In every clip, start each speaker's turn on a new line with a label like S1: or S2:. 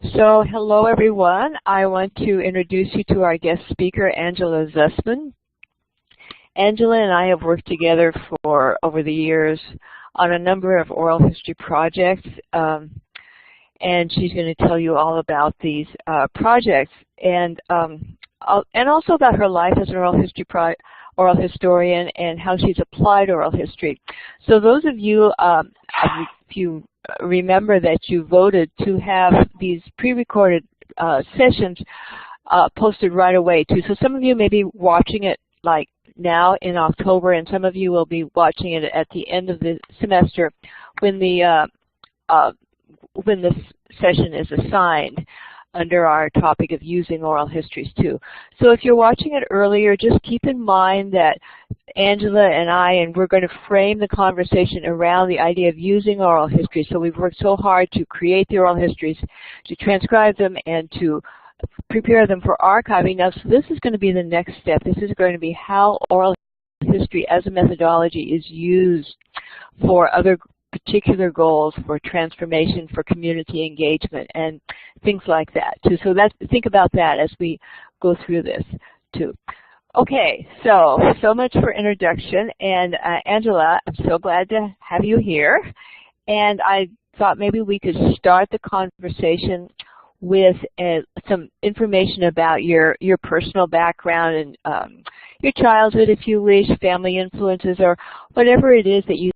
S1: So, hello everyone. I want to introduce you to our guest speaker, Angela Zusman. Angela and I have worked together for over the years on a number of oral history projects, and she's going to tell you all about these projects and also about her life as an oral historian and how she's applied oral history. So those of you, if you remember that you voted to have these pre-recorded sessions posted right away too. So some of you may be watching it like now in October, and some of you will be watching it at the end of the semester when the session is assigned under our topic of using oral histories too. So if you're watching it earlier, just keep in mind that Angela and we're going to frame the conversation around the idea of using oral histories. So we've worked so hard to create the oral histories, to transcribe them, and to prepare them for archiving. Now, so this is going to be the next step. This is going to be how oral history as a methodology is used for other particular goals, for transformation, for community engagement, and things like that too. So think about that as we go through this too. Okay, so much for introduction, and Angela, I'm so glad to have you here, and I thought maybe we could start the conversation with some information about your personal background and your childhood, if you wish, family influences, or whatever it is that you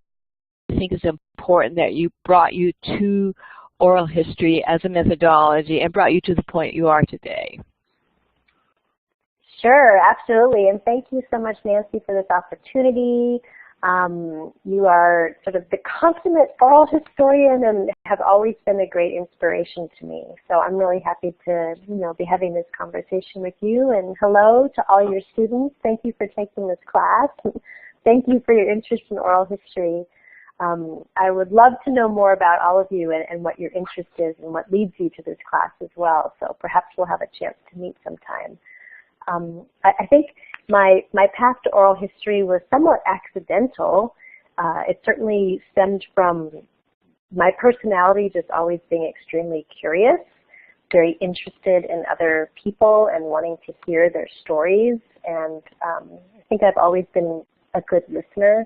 S1: think is important that brought you to oral history as a methodology and brought you to the point you are today.
S2: Sure, absolutely, and thank you so much, Nancy, for this opportunity. You are sort of the consummate oral historian and have always been a great inspiration to me. So I'm really happy to, be having this conversation with you. And hello to all your students. Thank you for taking this class. Thank you for your interest in oral history. I would love to know more about all of you and what your interest is and what leads you to this class as well. So perhaps we'll have a chance to meet sometime. I think my path to oral history was somewhat accidental. It certainly stemmed from my personality just always being extremely curious, very interested in other people and wanting to hear their stories. And I think I've always been a good listener.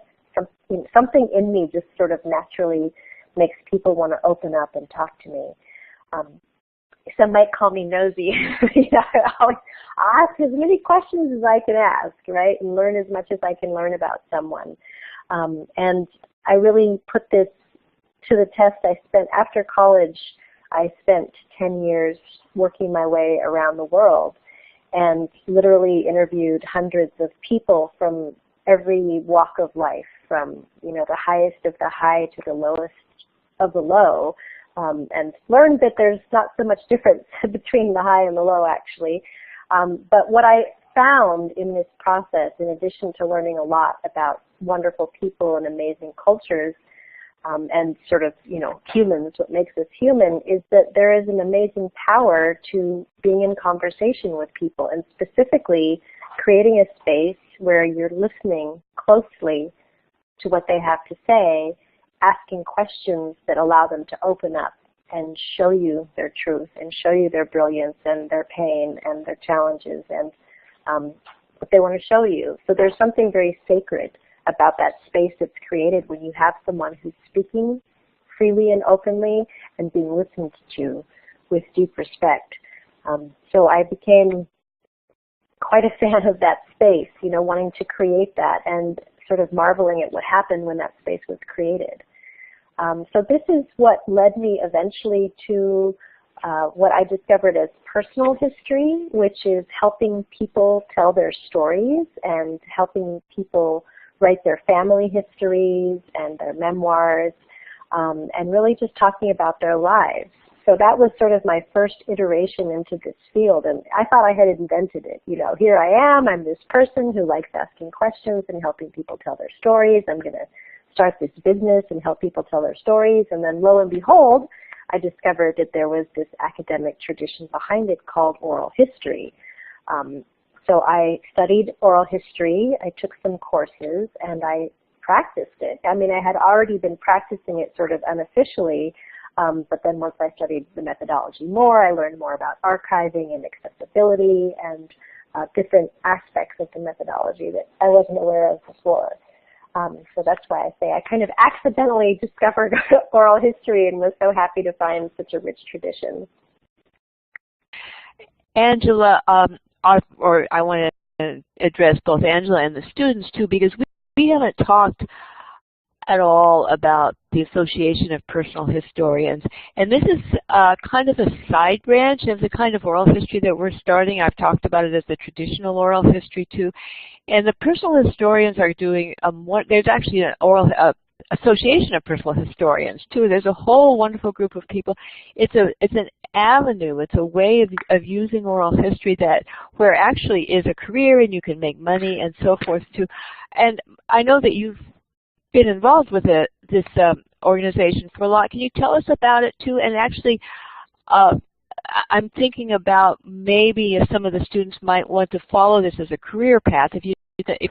S2: Something in me just sort of naturally makes people want to open up and talk to me. Some might call me nosy. I always ask as many questions as I can ask, right, and learn as much as I can learn about someone. And I really put this to the test. After college, I spent 10 years working my way around the world and literally interviewed hundreds of people from every walk of life, from the highest of the high to the lowest of the low, and learned that there's not so much difference between the high and the low, actually. But what I found in this process, in addition to learning a lot about wonderful people and amazing cultures, and sort of humans, what makes us human, is that there is an amazing power to being in conversation with people, and specifically creating a space where you're listening closely to what they have to say, asking questions that allow them to open up and show you their truth and show you their brilliance and their pain and their challenges and what they want to show you. So there's something very sacred about that space that's created when you have someone who's speaking freely and openly and being listened to with deep respect. So I became quite a fan of that space, wanting to create that and sort of marveling at what happened when that space was created. So this is what led me eventually to what I discovered as personal history, which is helping people tell their stories and helping people write their family histories and their memoirs, and really just talking about their lives. So that was sort of my first iteration into this field, and I thought I had invented it. Here I am, I'm this person who likes asking questions and helping people tell their stories. I'm going to start this business and help people tell their stories. And then lo and behold, I discovered that there was this academic tradition behind it called oral history. So I studied oral history, I took some courses, and I practiced it. I mean, I had already been practicing it sort of unofficially, But then once I studied the methodology more, I learned more about archiving and accessibility and different aspects of the methodology that I wasn't aware of before. So that's why I say I kind of accidentally discovered oral history and was so happy to find such a rich tradition.
S1: Angela, I want to address both Angela and the students too, because we haven't talked at all about the Association of Personal Historians. And this is kind of a side branch of the kind of oral history that we're starting. I've talked about it as the traditional oral history too. And the personal historians are doing, there's actually an Association of Personal Historians too. There's a whole wonderful group of people. It's an avenue, it's a way of using oral history where actually is a career and you can make money and so forth too. And I know that you've been involved with this organization for a lot. Can you tell us about it too? And actually, I'm thinking about maybe if some of the students might want to follow this as a career path, if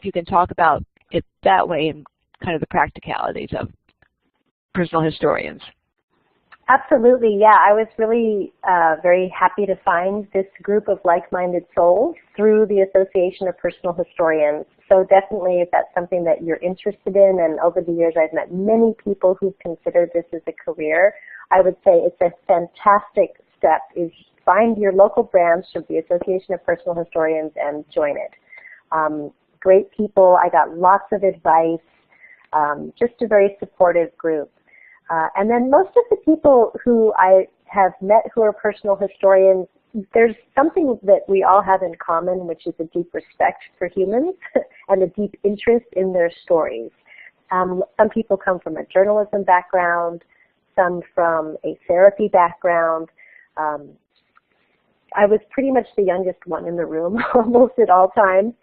S1: you can talk about it that way and kind of the practicalities of personal historians.
S2: Absolutely, yeah. I was really very happy to find this group of like-minded souls through the Association of Personal Historians. So definitely if that's something that you're interested in, and over the years I've met many people who've considered this as a career, I would say it's a fantastic step is find your local branch of the Association of Personal Historians and join it. Great people, I got lots of advice, just a very supportive group. And then most of the people who I have met who are personal historians, there's something that we all have in common, which is a deep respect for humans and a deep interest in their stories. Some people come from a journalism background, some from a therapy background. I was pretty much the youngest one in the room almost at all times,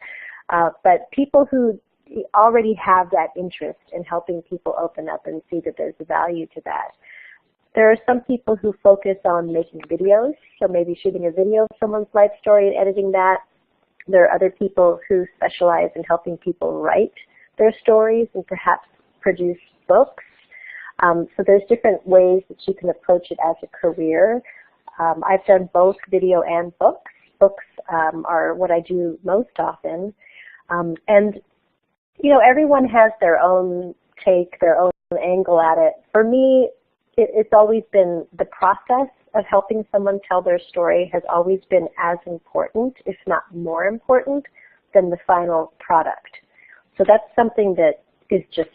S2: but people who already have that interest in helping people open up and see that there's a value to that. There are some people who focus on making videos, so maybe shooting a video of someone's life story and editing that. There are other people who specialize in helping people write their stories and perhaps produce books. So there's different ways that you can approach it as a career. I've done both video and books. Books are what I do most often. And you know, everyone has their own take, their own angle at it. For me, it's always been the process of helping someone tell their story has always been as important, if not more important, than the final product. So that's something that is just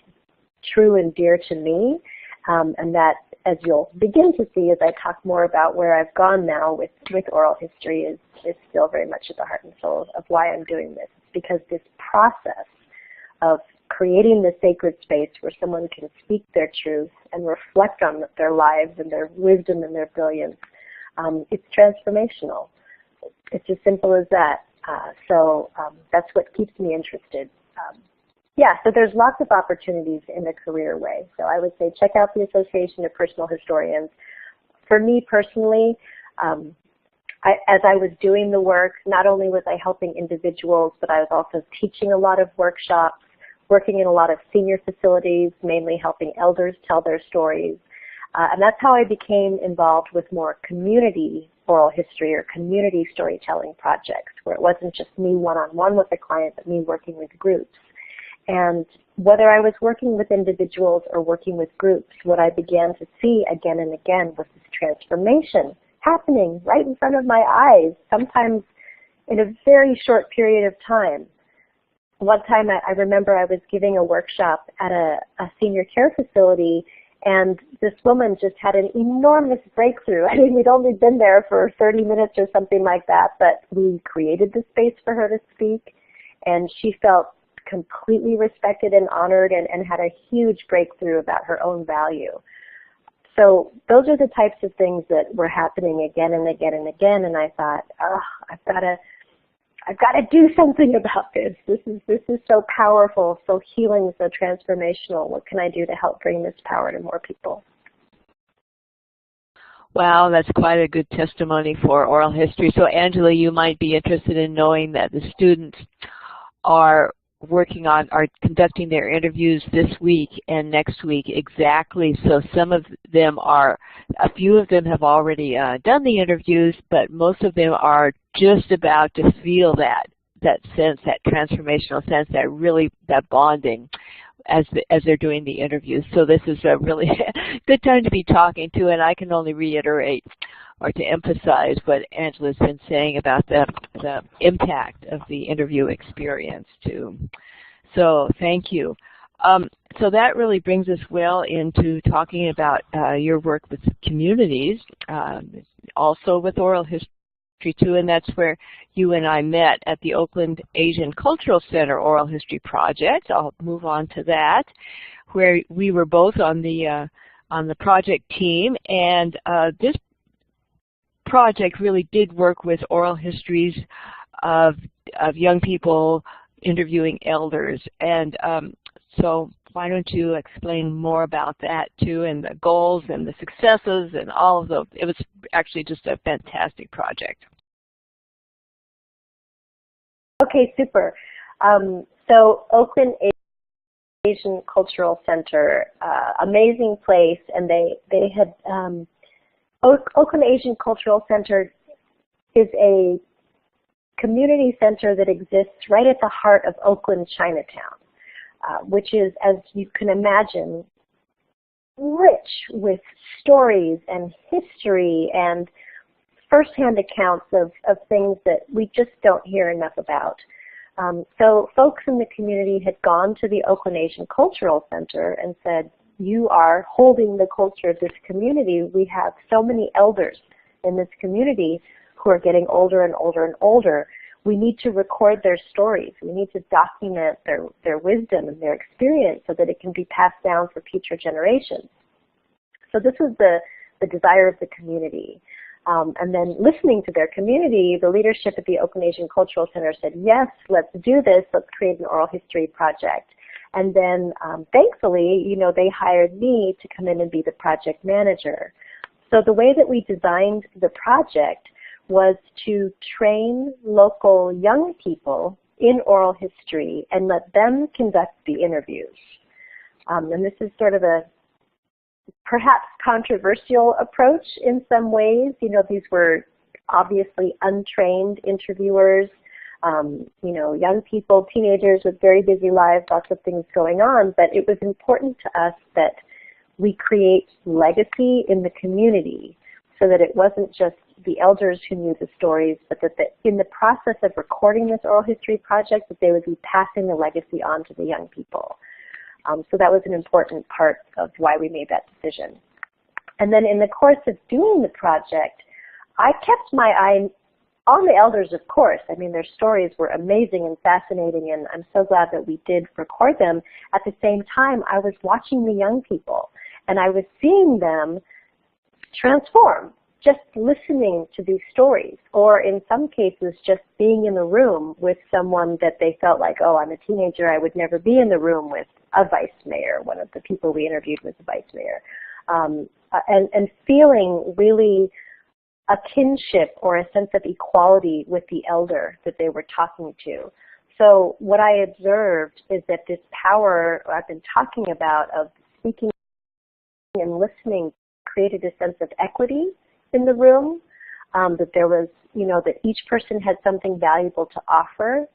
S2: true and dear to me, and that, as you'll begin to see as I talk more about where I've gone now with oral history, is still very much at the heart and soul of why I'm doing this. It's because this process of creating the sacred space where someone can speak their truth and reflect on their lives and their wisdom and their brilliance, it's transformational. It's as simple as that. So that's what keeps me interested. Yeah, so there's lots of opportunities in a career way. So I would say check out the Association of Personal Historians. For me personally, as I was doing the work, not only was I helping individuals, but I was also teaching a lot of workshops, working in a lot of senior facilities, mainly helping elders tell their stories. And that's how I became involved with more community oral history or community storytelling projects, where it wasn't just me one-on-one with a client, but me working with groups. And whether I was working with individuals or working with groups, what I began to see again and again was this transformation happening right in front of my eyes, sometimes in a very short period of time. One time I remember I was giving a workshop at a senior care facility, and this woman just had an enormous breakthrough. I mean, we'd only been there for 30 minutes or something like that, but we created the space for her to speak, and she felt completely respected and honored and had a huge breakthrough about her own value. So those are the types of things that were happening again and again and again, and I thought, oh, I've got to do something about this. This is so powerful, so healing, so transformational. What can I do to help bring this power to more people?
S1: Wow, that's quite a good testimony for oral history. So Angela, you might be interested in knowing that the students are are conducting their interviews this week and next week exactly. So some of them are, a few of them have already done the interviews, but most of them are just about to feel that sense, that transformational sense, that bonding as they're doing the interviews. So this is a really good time to be talking to, and I can only reiterate or to emphasize what Angela's been saying about the impact of the interview experience too. So thank you. So that really brings us well into talking about your work with communities, also with oral history too, and that's where you and I met at the Oakland Asian Cultural Center Oral History Project. I'll move on to that, where we were both on the project team, and this project really did work with oral histories of young people interviewing elders, and so why don't you explain more about that too, and the goals and the successes and all of those. It was actually just a fantastic project.
S2: Okay, super. So Oakland Asian Cultural Center, amazing place, and they had Oakland Asian Cultural Center is a community center that exists right at the heart of Oakland, Chinatown, which is, as you can imagine, rich with stories and history and firsthand accounts of things that we just don't hear enough about. So folks in the community had gone to the Oakland Asian Cultural Center and said, you are holding the culture of this community. We have so many elders in this community who are getting older and older and older. We need to record their stories. We need to document their wisdom and their experience so that it can be passed down for future generations. So this was the desire of the community. And then listening to their community, the leadership at the Oakland Asian Cultural Center said, yes, let's do this. Let's create an oral history project. And then thankfully, they hired me to come in and be the project manager. So the way that we designed the project was to train local young people in oral history and let them conduct the interviews. And this is sort of a perhaps controversial approach in some ways. These were obviously untrained interviewers, young people, teenagers with very busy lives, lots of things going on, but it was important to us that we create legacy in the community so that it wasn't just the elders who knew the stories, but that in the process of recording this oral history project, that they would be passing the legacy on to the young people. So that was an important part of why we made that decision. And then in the course of doing the project, I kept my eye on the elders, of course. I mean, their stories were amazing and fascinating, and I'm so glad that we did record them. At the same time, I was watching the young people, and I was seeing them transform, just listening to these stories, or in some cases, just being in the room with someone that they felt like, oh, I'm a teenager, I would never be in the room with a vice mayor. One of the people we interviewed was a vice mayor. And feeling really a kinship or a sense of equality with the elder that they were talking to. So what I observed is that this power I've been talking about of speaking and listening created a sense of equity in the room, that there was, that each person had something valuable to offer,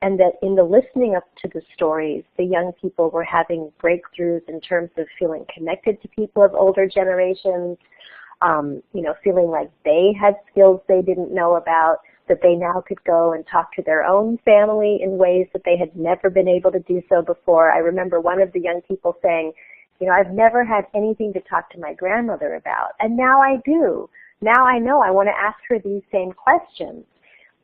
S2: and that in the listening up to the stories, the young people were having breakthroughs in terms of feeling connected to people of older generations, feeling like they had skills they didn't know about, that they now could go and talk to their own family in ways that they had never been able to do so before. I remember one of the young people saying, I've never had anything to talk to my grandmother about, and now I do. Now I know I want to ask her these same questions.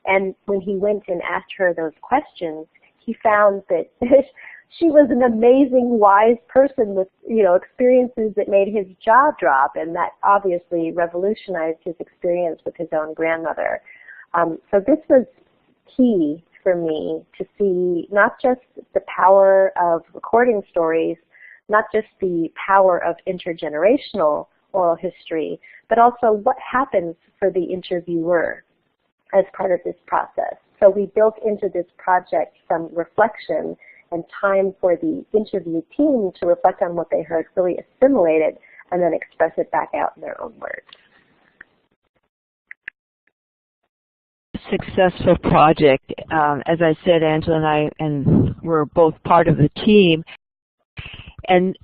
S2: And when he went and asked her those questions, he found that she was an amazing, wise person with, experiences that made his jaw drop, and that obviously revolutionized his experience with his own grandmother. So this was key for me to see not just the power of recording stories, not just the power of intergenerational oral history, but also what happens for the interviewer as part of this process. So we built into this project some reflection and time for the interview team to reflect on what they heard, really assimilate it, and then express it back out in their own words.
S1: Successful project. As I said, Angela and I were both part of the team, and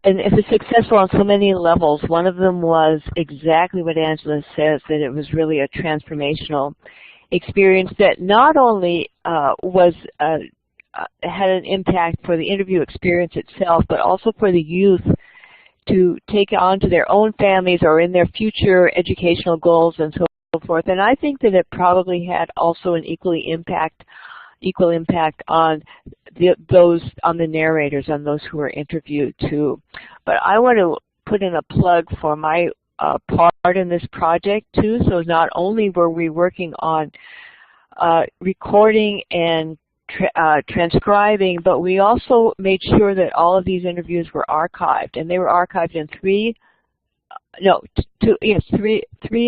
S1: it was successful on so many levels. One of them was exactly what Angela says, that it was really a transformational experience that not only had an impact for the interview experience itself, but also for the youth to take on to their own families or in their future educational goals and so forth. And I think that it probably had also an equal impact on the narrators, on those who were interviewed too. But I want to put in a plug for my part in this project too. So not only were we working on recording and transcribing, but we also made sure that all of these interviews were archived, and they were archived in three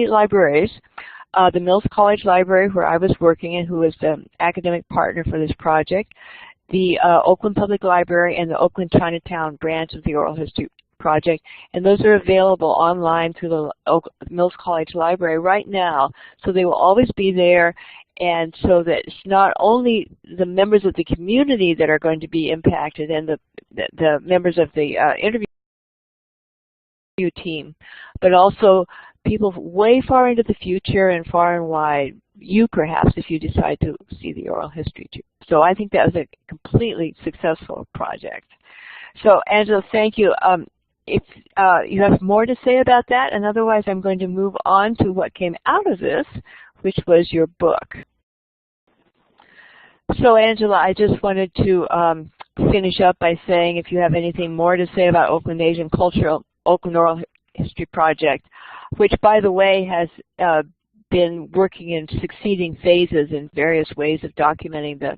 S1: libraries. The Mills College Library, where I was working and who was the academic partner for this project, the Oakland Public Library, and the Oakland Chinatown branch of the Oral History Project, and those are available online through the Mills College Library right now, so they will always be there. And so that it's not only the members of the community that are going to be impacted and the members of the interview team, but also people way far into the future and far and wide, you perhaps, if you decide to see the oral history too. So I think that was a completely successful project. So Angela, thank you. If you have more to say about that, and otherwise I'm going to move on to what came out of this, which was your book. So Angela, I just wanted to finish up by saying, if you have anything more to say about Oakland Asian Cultural Oakland Oral History Project, which by the way has been working in succeeding phases in various ways of documenting the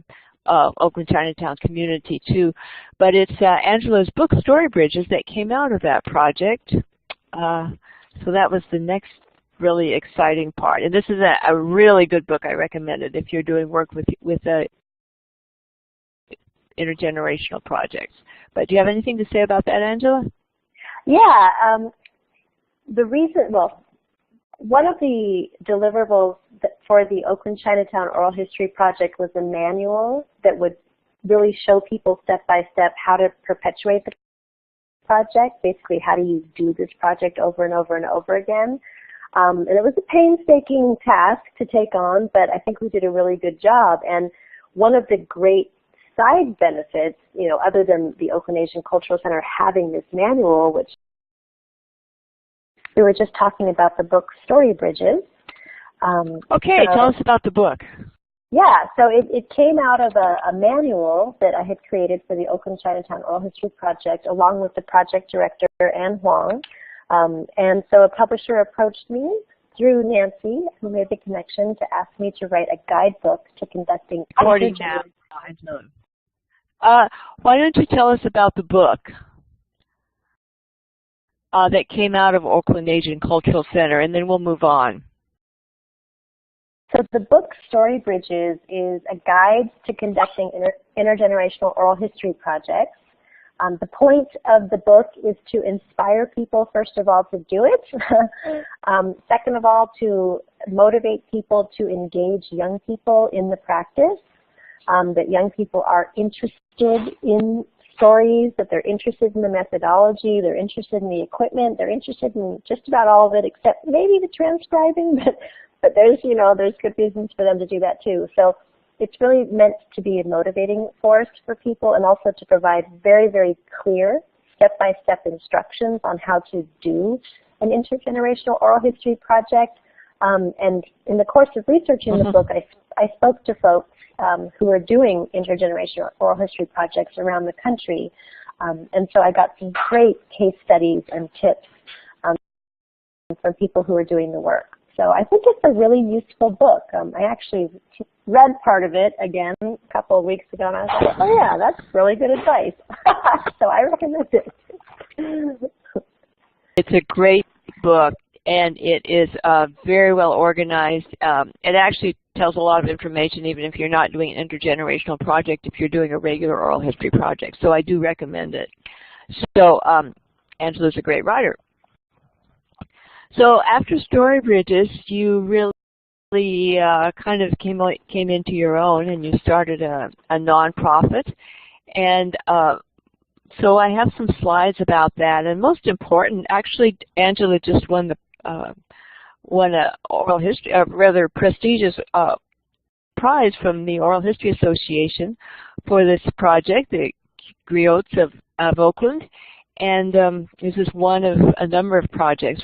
S1: Oakland Chinatown community too. But it's Angela's book, Story Bridges, that came out of that project. So that was the next really exciting part. And this is a really good book. I recommend it if you're doing work with intergenerational projects. But do you have anything to say about that, Angela?
S2: Yeah. One of the deliverables for the Oakland Chinatown Oral History Project was a manual that would really show people step by step how to perpetuate the project. Basically, how do you do this project over and over and over again? And it was a painstaking task to take on, but I think we did a really good job. And one of the great side benefits, other than the Oakland Asian Cultural Center having this manual, which we were just talking about the book Story Bridges.
S1: Okay, tell us about the book.
S2: Yeah, so it came out of a manual that I had created for the Oakland Chinatown Oral History Project, along with the project director, Ann Huang. And so a publisher approached me through Nancy, who made the connection, to ask me to write a guidebook to conducting
S1: why don't you tell us about the book that came out of Oakland Asian Cultural Center, and then we'll move on.
S2: So the book Story Bridges is a guide to conducting intergenerational oral history projects. The point of the book is to inspire people, first of all, to do it. Second of all, to motivate people to engage young people in the practice, that young people are interested in stories, that they're interested in the methodology, they're interested in the equipment, they're interested in just about all of it except maybe the transcribing, but there's good reasons for them to do that too. So it's really meant to be a motivating force for people, and also to provide very, very clear step-by-step instructions on how to do an intergenerational oral history project. And in the course of researching the book, I spoke to folks who are doing intergenerational oral history projects around the country. And so I got some great case studies and tips from people who are doing the work. So I think it's a really useful book. I actually read part of it again a couple of weeks ago, and I was like, oh yeah, that's really good advice. So I recommend it.
S1: It's a great book, and it is very well organized. It actually tells a lot of information, even if you're not doing an intergenerational project, if you're doing a regular oral history project. So I do recommend it. So Angela's a great writer. So after Story Bridges, you really kind of came into your own, and you started a nonprofit. And so I have some slides about that. And most important, actually, Angela just won a oral history, a rather prestigious prize from the Oral History Association for this project, the Griots of Oakland. And this is one of a number of projects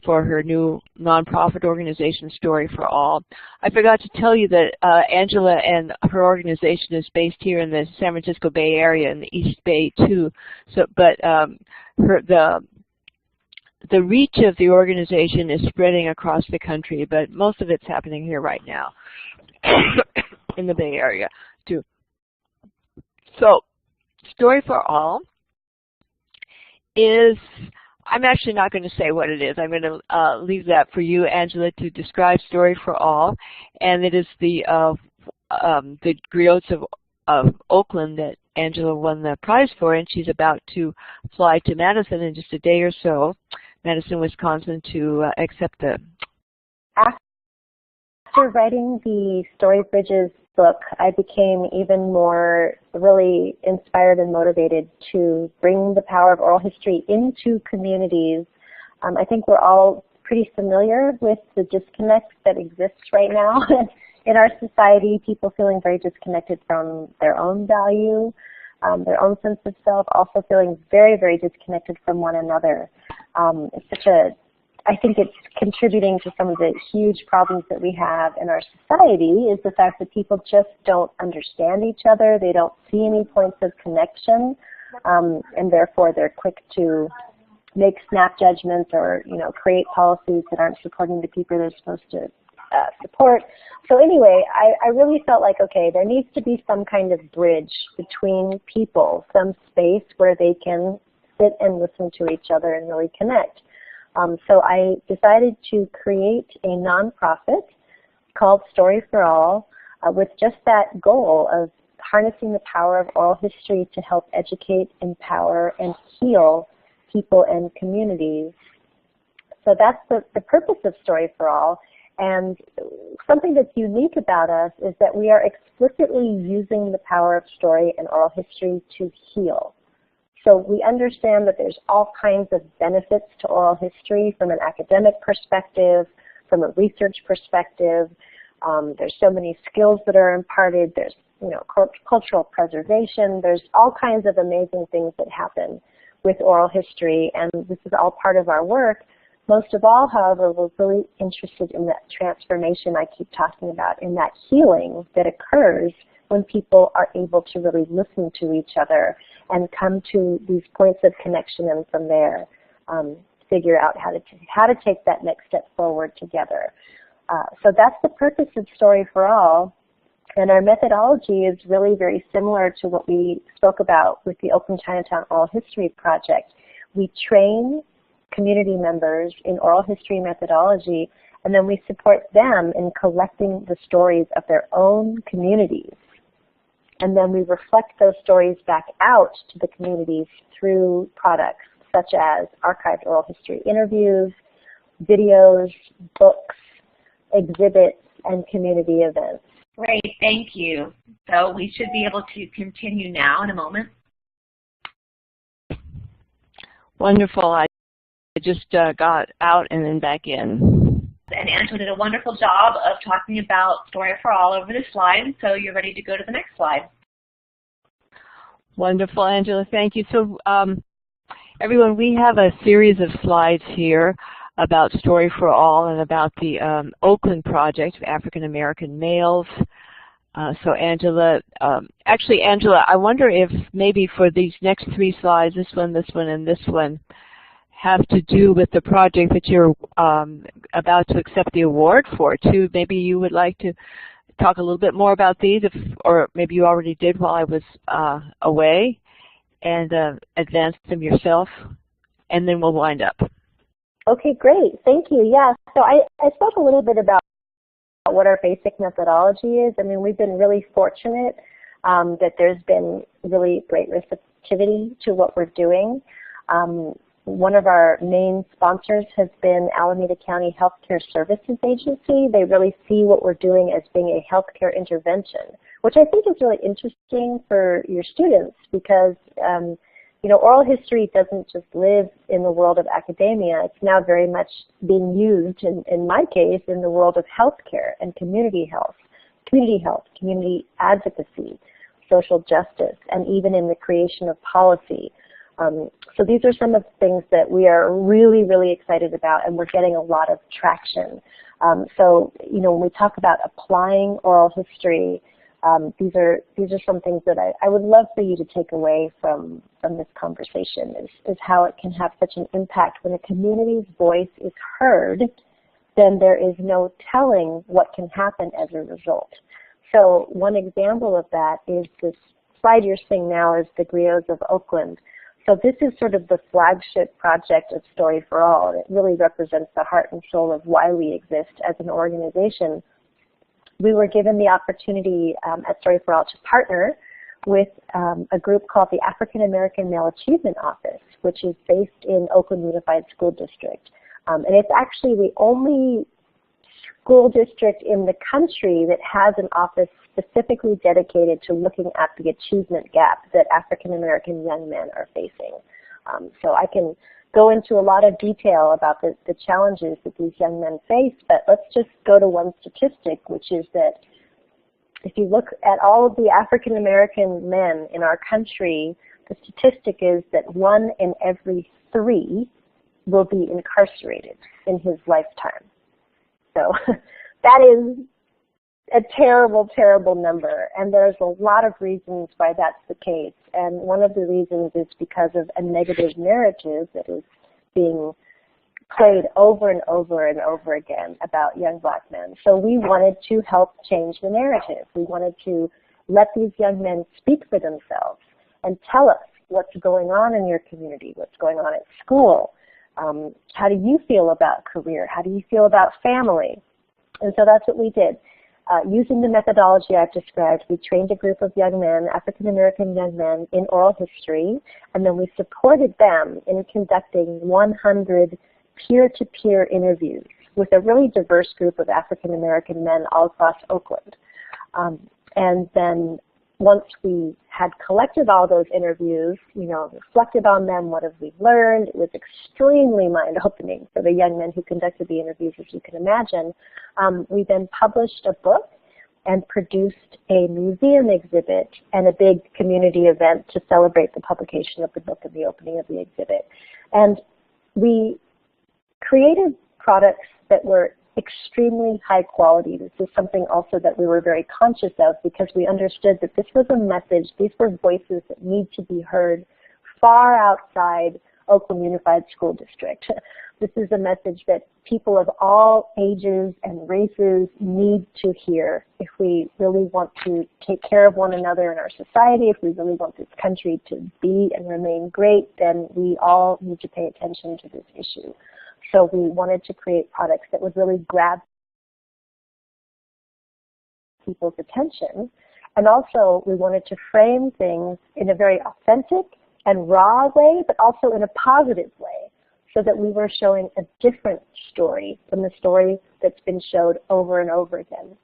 S1: for her new nonprofit organization, Story for All. I forgot to tell you that Angela and her organization is based here in the San Francisco Bay Area, in the East Bay too. So, but the reach of the organization is spreading across the country, but most of it's happening here right now in the Bay Area too. So, Story for All is, I'm actually not going to say what it is. I'm going to leave that for you, Angela, to describe Story for All. And it is the Griots of Oakland that Angela won the prize for, and she's about to fly to Madison in just a day or so, Madison, Wisconsin, to accept the.
S2: After writing the Story Bridges book, I became even more really inspired and motivated to bring the power of oral history into communities. I think we're all pretty familiar with the disconnect that exists right now in our society, people feeling very disconnected from their own value, their own sense of self, also feeling very, very disconnected from one another. I think it's contributing to some of the huge problems that we have in our society is the fact that people just don't understand each other. They don't see any points of connection, and therefore they're quick to make snap judgments or, create policies that aren't supporting the people they're supposed to support. So anyway, I really felt like, okay, there needs to be some kind of bridge between people, some space where they can sit and listen to each other and really connect. So I decided to create a nonprofit called Story for All with just that goal of harnessing the power of oral history to help educate, empower, and heal people and communities. So that's the purpose of Story for All. And something that's unique about us is that we are explicitly using the power of story and oral history to heal. So we understand that there's all kinds of benefits to oral history from an academic perspective, from a research perspective. There's so many skills that are imparted. There's, cultural preservation. There's all kinds of amazing things that happen with oral history, and this is all part of our work. Most of all, however, we're really interested in that transformation I keep talking about, in that healing that occurs when people are able to really listen to each other and come to these points of connection, and from there figure out how to take that next step forward together. So that's the purpose of Story for All, and our methodology is really very similar to what we spoke about with the Oakland Chinatown Oral History Project. We train community members in oral history methodology, and then we support them in collecting the stories of their own communities. And then we reflect those stories back out to the communities through products such as archived oral history interviews, videos, books, exhibits, and community events.
S3: Great, thank you. So we should be able to continue now in a moment.
S1: Wonderful. I just got out and then back in.
S3: And Angela did a wonderful job of talking about Story for All over the slide, so you're ready to go to the next slide.
S1: Wonderful, Angela. Thank you. So, everyone, we have a series of slides here about Story for All and about the Oakland Project of African American males. So, Angela, actually, Angela, I wonder if maybe for these next three slides, this one, and this one, have to do with the project that you're about to accept the award for, too. Maybe you would like to talk a little bit more about these, or maybe you already did while I was away, and advance them yourself, and then we'll wind up.
S2: Okay, great. Thank you. Yeah, so I spoke a little bit about what our basic methodology is, I mean, we've been really fortunate that there's been really great receptivity to what we're doing. One of our main sponsors has been Alameda County Healthcare Services Agency. They really see what we're doing as being a healthcare intervention, which I think is really interesting for your students because, you know, oral history doesn't just live in the world of academia. It's now very much being used, in my case, in the world of healthcare and community health, community advocacy, social justice, and even in the creation of policy. So these are some of the things that we are really, really excited about, and we're getting a lot of traction. So, you know, when we talk about applying oral history, these are some things that I would love for you to take away from this conversation is how it can have such an impact. When a community's voice is heard, then there is no telling what can happen as a result. So one example of that is this slide you're seeing now is the Griots of Oakland. So this is sort of the flagship project of Story for All. It really represents the heart and soul of why we exist as an organization. We were given the opportunity at Story for All to partner with a group called the African American Male Achievement Office, which is based in Oakland Unified School District. And it's actually the only school district in the country that has an office specifically dedicated to looking at the achievement gap that African American young men are facing. So I can go into a lot of detail about the challenges that these young men face, but let's just go to one statistic, which is that if you look at all of the African American men in our country, the statistic is that 1 in every 3 will be incarcerated in his lifetime. So that is a terrible, terrible number, and there's a lot of reasons why that's the case. And one of the reasons is because of a negative narrative that is being played over and over and over again about young black men. So we wanted to help change the narrative. We wanted to let these young men speak for themselves and tell us what's going on in your community, what's going on at school. How do you feel about career? How do you feel about family? And so that's what we did. Using the methodology I've described, we trained a group of young men, African American young men, in oral history, and then we supported them in conducting 100 peer-to-peer interviews with a really diverse group of African American men all across Oakland. And then once we had collected all those interviews, you know, reflected on them, what have we learned? It was extremely mind-opening for the young men who conducted the interviews, as you can imagine. We then published a book and produced a museum exhibit and a big community event to celebrate the publication of the book and the opening of the exhibit. And we created products that were extremely high quality. This is something also that we were very conscious of because we understood that this was a message, these were voices that need to be heard far outside Oakland Unified School District. This is a message that people of all ages and races need to hear if we really want to take care of one another in our society, if we really want this country to be and remain great, then we all need to pay attention to this issue. So we wanted to create products that would really grab people's attention. And also we wanted to frame things in a very authentic and raw way, but also in a positive way, so that we were showing a different story from the story that's been showed over and over again.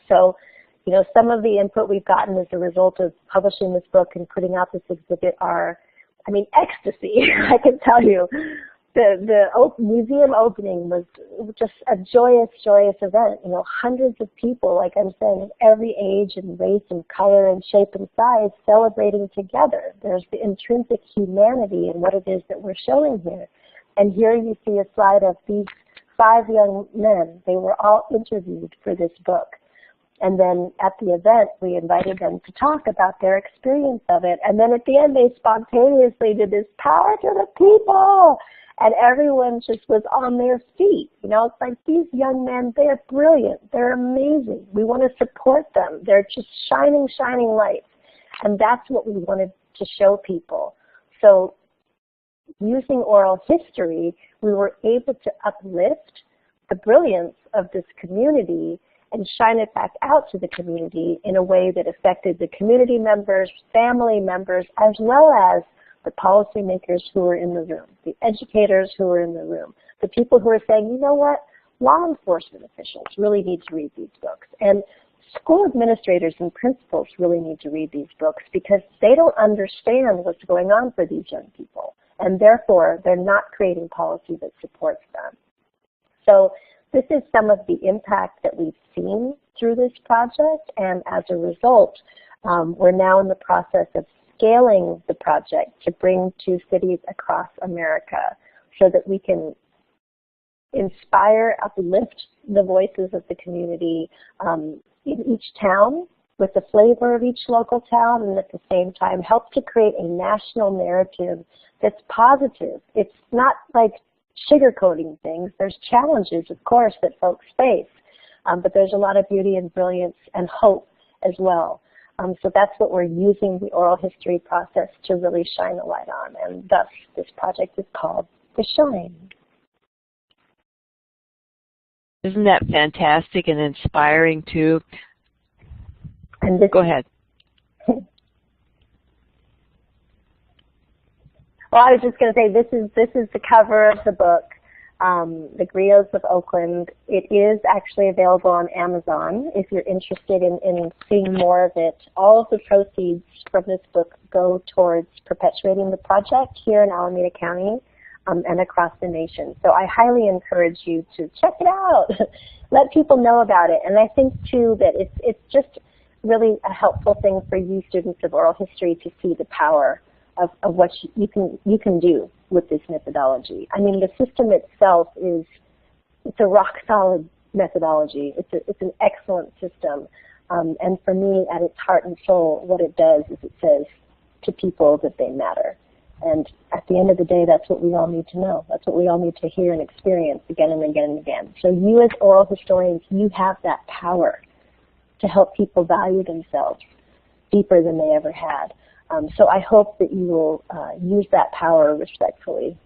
S2: So, you know, some of the input we've gotten as a result of publishing this book and putting out this exhibit are, I mean, ecstasy, I can tell you. The museum opening was just a joyous, joyous event. You know, hundreds of people, like I'm saying, of every age and race and color and shape and size celebrating together. There's the intrinsic humanity in what it is that we're showing here. And here you see a slide of these 5 young men. They were all interviewed for this book. And then at the event, we invited them to talk about their experience of it. And then at the end, they spontaneously did this power to the people. And everyone just was on their feet. You know, it's like these young men, they're brilliant. They're amazing. We want to support them. They're just shining, shining lights. And that's what we wanted to show people. So using oral history, we were able to uplift the brilliance of this community and shine it back out to the community in a way that affected the community members, family members, as well as the policymakers who were in the room, the educators who were in the room, the people who are saying, you know what, law enforcement officials really need to read these books. And school administrators and principals really need to read these books because they don't understand what's going on for these young people. And therefore, they're not creating policy that supports them. So this is some of the impact that we've seen through this project. And as a result, we're now in the process of scaling the project to bring to cities across America so that we can inspire, uplift the voices of the community in each town with the flavor of each local town, and at the same time help to create a national narrative that's positive. It's not like sugarcoating things. There's challenges, of course, that folks face, but there's a lot of beauty and brilliance and hope as well. So that's what we're using the oral history process to really shine a light on, and thus this project is called The Shine.
S1: Isn't that fantastic and inspiring too?
S2: And this,
S1: go ahead.
S2: Well, I was just going to say this is the cover of the book, The Griots of Oakland. It is actually available on Amazon if you're interested in seeing more of it. All of the proceeds from this book go towards perpetuating the project here in Alameda County. And across the nation. So I highly encourage you to check it out. Let people know about it. And I think, too, that it's just really a helpful thing for you students of oral history to see the power of what you can do with this methodology. I mean, the system itself it's a rock-solid methodology. It's an excellent system. And for me, at its heart and soul, what it does is it says to people that they matter. And at the end of the day, that's what we all need to know. That's what we all need to hear and experience again and again and again. So you as oral historians, you have that power to help people value themselves deeper than they ever had. So I hope that you will use that power respectfully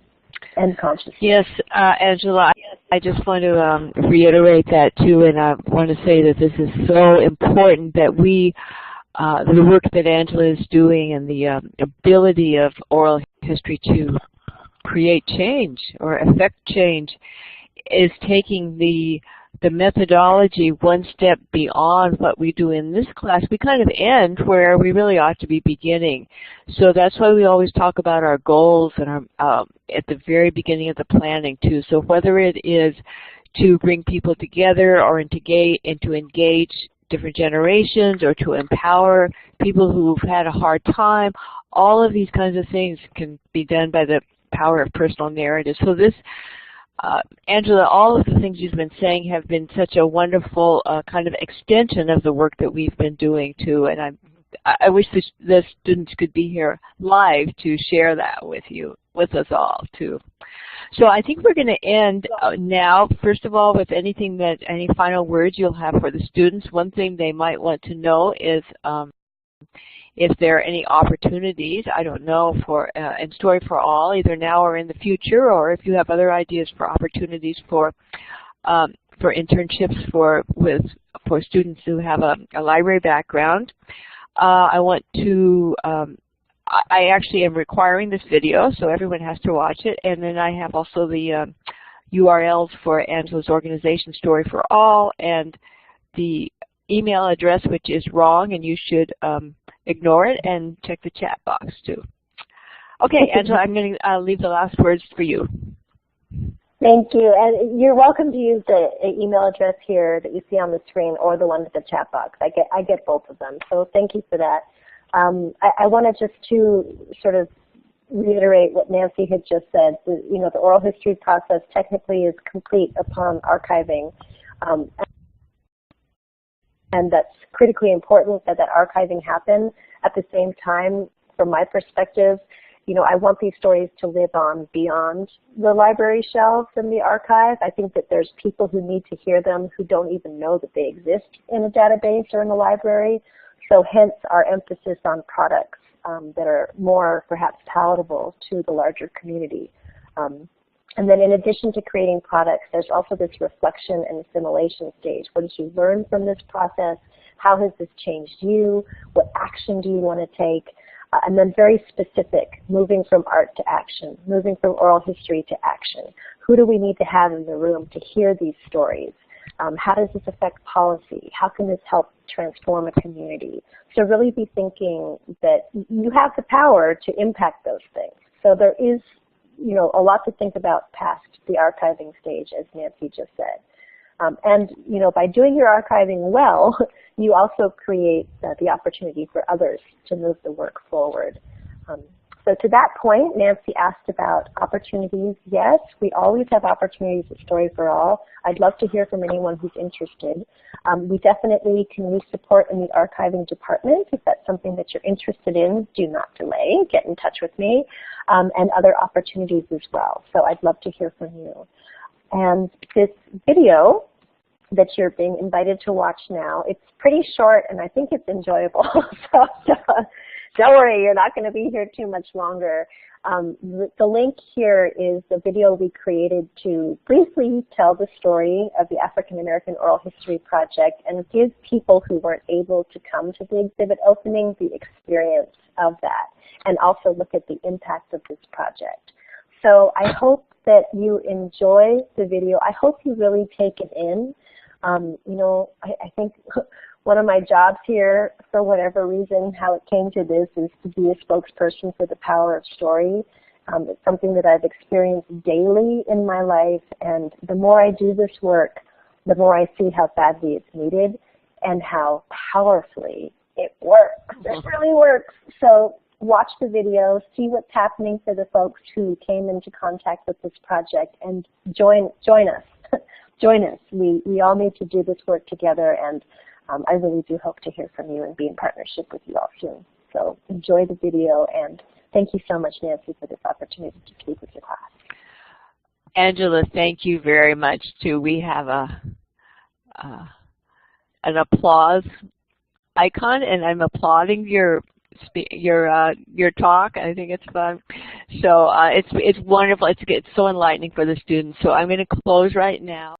S2: and consciously.
S1: Yes, Angela, I just want to reiterate that too, and I want to say that this is so important that we the work that Angela is doing and the ability of oral history to create change or affect change is taking the methodology one step beyond what we do in this class. We kind of end where we really ought to be beginning. So that's why we always talk about our goals and our, at the very beginning of the planning too. So whether it is to bring people together or to engage different generations or to empower people who've had a hard time, all of these kinds of things can be done by the power of personal narrative. So this, Angela, all of the things you've been saying have been such a wonderful kind of extension of the work that we've been doing too, and I wish the students could be here live to share that with us all too. So I think we're going to end now, first of all, with any final words you'll have for the students. One thing they might want to know is if there are any opportunities, I don't know, in Story for All, either now or in the future, or if you have other ideas for opportunities for internships for students who have a library background. I want to I actually am requiring this video, so everyone has to watch it. And then I have also the URLs for Angela's organization, Story for All, and the email address, which is wrong, and you should ignore it and check the chat box too. Okay, Angela, I'm going to leave the last words for you.
S2: Thank you. And you're welcome to use the email address here that you see on the screen or the one at the chat box. I get both of them, so thank you for that. I wanted just to sort of reiterate what Nancy had just said. The oral history process technically is complete upon archiving, and that's critically important that archiving happen. At the same time, from my perspective, I want these stories to live on beyond the library shelves and the archive. I think that there's people who need to hear them who don't even know that they exist in a database or in a library. So hence our emphasis on products that are more perhaps palatable to the larger community. And then in addition to creating products, there's also this reflection and assimilation stage. What did you learn from this process? How has this changed you? What action do you want to take? And then very specific, moving from art to action, moving from oral history to action. Who do we need to have in the room to hear these stories? How does this affect policy? How can this help transform a community? So really be thinking that you have the power to impact those things. So there is, you know, a lot to think about past the archiving stage, as Nancy just said. And, you know, by doing your archiving well, you also create the opportunity for others to move the work forward. So to that point, Nancy asked about opportunities. Yes, we always have opportunities at Story for All. I'd love to hear from anyone who's interested. We definitely can use support in the archiving department. If that's something that you're interested in, do not delay. Get in touch with me, and other opportunities as well. So I'd love to hear from you. And this video that you're being invited to watch now, it's pretty short and I think it's enjoyable. So don't worry, you're not going to be here too much longer. The link here is the video we created to briefly tell the story of the African American Oral History Project and give people who weren't able to come to the exhibit opening the experience of that, and also look at the impact of this project. So I hope that you enjoy the video. I hope you really take it in. You know, I think one of my jobs here, for whatever reason, how it came to this, is to be a spokesperson for the power of story. It's something that I've experienced daily in my life, and the more I do this work, the more I see how badly it's needed and how powerfully it works. It really works. So watch the video, see what's happening for the folks who came into contact with this project, and join us. Join us. We all need to do this work together, and I really do hope to hear from you and be in partnership with you all soon. So enjoy the video, and thank you so much, Nancy, for this opportunity to speak with your class.
S1: Angela, thank you very much, too. We have an applause icon, and I'm applauding your talk. I think it's fun. So it's wonderful. It's so enlightening for the students. So I'm going to close right now.